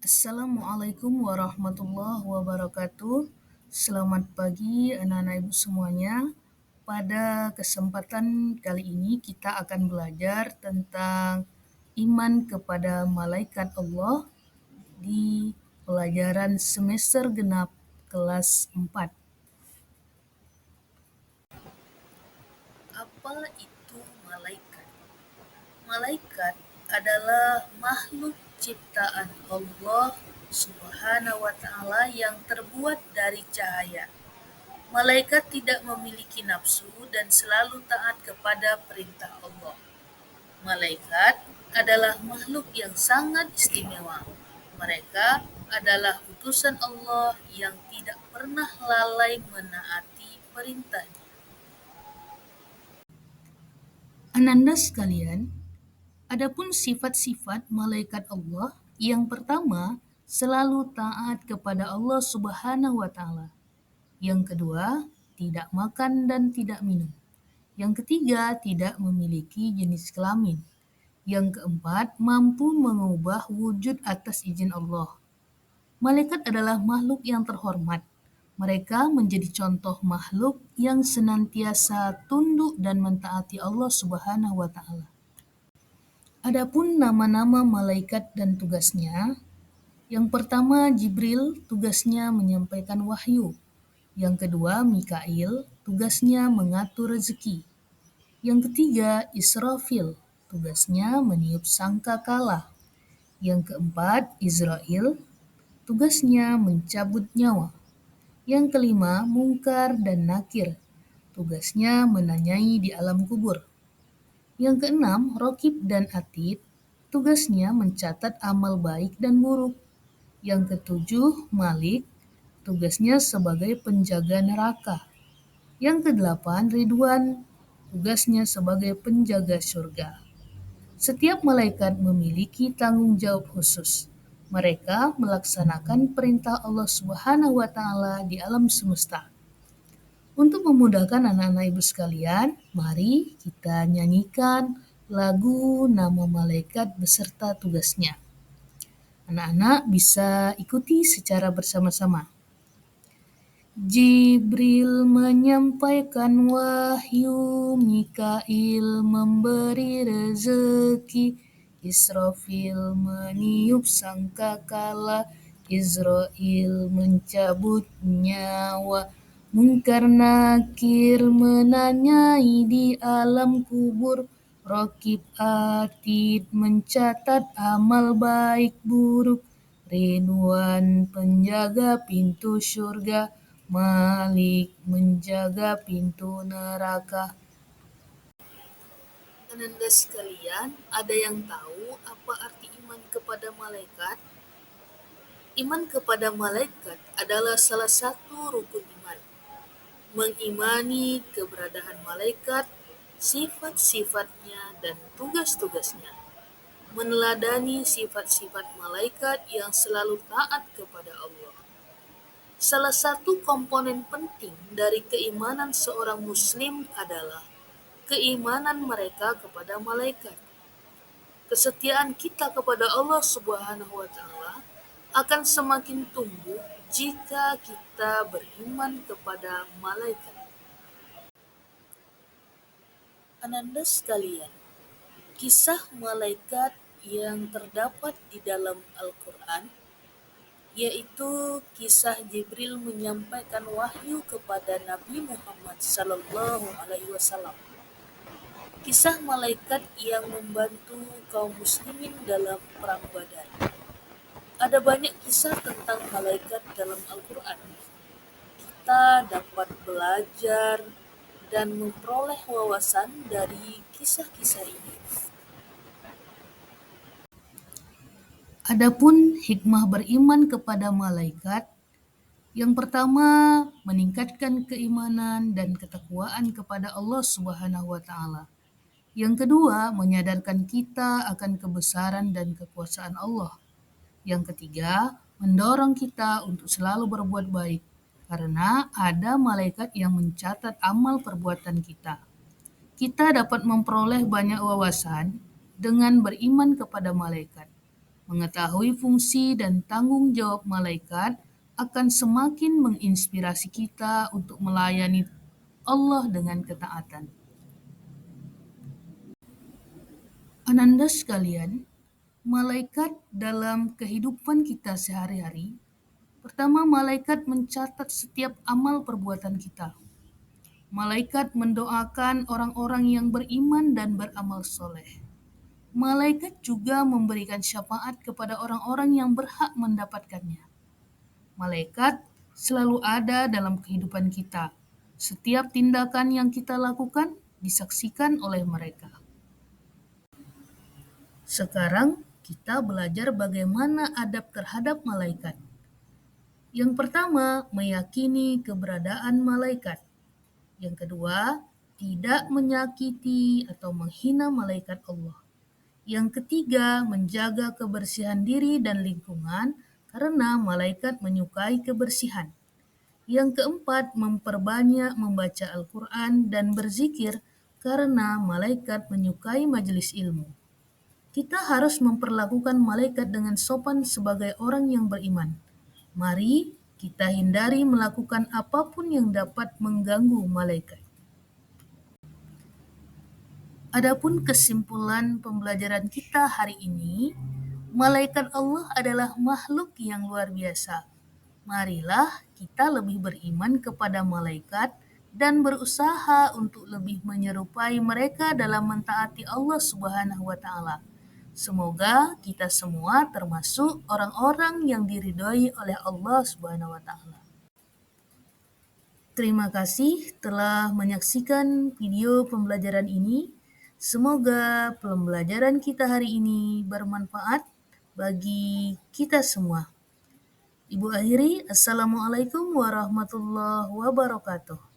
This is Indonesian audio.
Assalamualaikum warahmatullahi wabarakatuh. Selamat pagi anak-anak ibu semuanya. Pada kesempatan kali ini kita akan belajar tentang iman kepada malaikat Allah di pelajaran semester genap kelas 4. Apa itu malaikat? Malaikat adalah makhluk ciptaan Allah Subhanahu wa Ta'ala yang terbuat dari cahaya. Malaikat tidak memiliki nafsu dan selalu taat kepada perintah Allah. Malaikat adalah makhluk yang sangat istimewa. Mereka adalah utusan Allah yang tidak pernah lalai menaati perintahnya. Ananda sekalian, adapun sifat-sifat malaikat Allah, yang pertama, selalu taat kepada Allah Subhanahu wa Ta'ala. Yang kedua, tidak makan dan tidak minum. Yang ketiga, tidak memiliki jenis kelamin. Yang keempat, mampu mengubah wujud atas izin Allah. Malaikat adalah makhluk yang terhormat. Mereka menjadi contoh makhluk yang senantiasa tunduk dan mentaati Allah Subhanahu wa Ta'ala. Adapun nama-nama malaikat dan tugasnya, yang pertama Jibril, tugasnya menyampaikan wahyu. Yang kedua Mikail, tugasnya mengatur rezeki. Yang ketiga Israfil, tugasnya meniup sangkakala. Yang keempat Israel, tugasnya mencabut nyawa. Yang kelima Mungkar dan Nakir, tugasnya menanyai di alam kubur. Yang keenam Rokib dan Atid, tugasnya mencatat amal baik dan buruk. Yang ketujuh Malik, tugasnya sebagai penjaga neraka. Yang kedelapan Ridwan, tugasnya sebagai penjaga surga. Setiap malaikat memiliki tanggung jawab khusus. Mereka melaksanakan perintah Allah Subhanahu wa Ta'ala di alam semesta. Untuk memudahkan anak-anak ibu sekalian, mari kita nyanyikan lagu nama malaikat beserta tugasnya. Anak-anak bisa ikuti secara bersama-sama. Jibril menyampaikan wahyu, Mikail memberi rezeki, Israfil meniup sangkakala, Israel mencabut nyawa, Mungkar Nakir menanyai di alam kubur, Rokib Atid mencatat amal baik buruk, Ridwan penjaga pintu surga, Malik menjaga pintu neraka. Ananda sekalian, ada yang tahu apa arti iman kepada malaikat? Iman kepada malaikat adalah salah satu rukun iman. Mengimani keberadaan malaikat, sifat-sifatnya, dan tugas-tugasnya. Meneladani sifat-sifat malaikat yang selalu taat kepada Allah. Salah satu komponen penting dari keimanan seorang muslim adalah keimanan mereka kepada malaikat. Kesetiaan kita kepada Allah Subhanahu wa Ta'ala akan semakin tumbuh jika kita beriman kepada malaikat. Ananda sekalian, kisah malaikat yang terdapat di dalam Al-Quran, yaitu kisah Jibril menyampaikan wahyu kepada Nabi Muhammad SAW. Kisah malaikat yang membantu kaum muslimin dalam perang Badar. Ada banyak kisah tentang malaikat dalam Al-Quran. Kita dapat belajar dan memperoleh wawasan dari kisah-kisah ini. Adapun hikmah beriman kepada malaikat, yang pertama, meningkatkan keimanan dan ketakwaan kepada Allah Subhanahu wa Ta'ala. Yang kedua, menyadarkan kita akan kebesaran dan kekuasaan Allah. Yang ketiga, mendorong kita untuk selalu berbuat baik, karena ada malaikat yang mencatat amal perbuatan kita. Kita dapat memperoleh banyak wawasan dengan beriman kepada malaikat. Mengetahui fungsi dan tanggung jawab malaikat akan semakin menginspirasi kita untuk melayani Allah dengan ketaatan. Ananda sekalian, malaikat dalam kehidupan kita sehari-hari, pertama malaikat mencatat setiap amal perbuatan kita. Malaikat mendoakan orang-orang yang beriman dan beramal soleh. Malaikat juga memberikan syafaat kepada orang-orang yang berhak mendapatkannya. Malaikat selalu ada dalam kehidupan kita. Setiap tindakan yang kita lakukan disaksikan oleh mereka. Sekarang kita belajar bagaimana adab terhadap malaikat. Yang pertama, meyakini keberadaan malaikat. Yang kedua, tidak menyakiti atau menghina malaikat Allah. Yang ketiga, menjaga kebersihan diri dan lingkungan karena malaikat menyukai kebersihan. Yang keempat, memperbanyak membaca Al-Quran dan berzikir karena malaikat menyukai majelis ilmu. Kita harus memperlakukan malaikat dengan sopan sebagai orang yang beriman. Mari kita hindari melakukan apapun yang dapat mengganggu malaikat. Adapun kesimpulan pembelajaran kita hari ini, malaikat Allah adalah makhluk yang luar biasa. Marilah kita lebih beriman kepada malaikat dan berusaha untuk lebih menyerupai mereka dalam mentaati Allah Subhanahu wa taala. Semoga kita semua termasuk orang-orang yang diridhoi oleh Allah Subhanahu wa taala. Terima kasih telah menyaksikan video pembelajaran ini. Semoga pembelajaran kita hari ini bermanfaat bagi kita semua. Ibu akhiri, Assalamualaikum warahmatullahi wabarakatuh.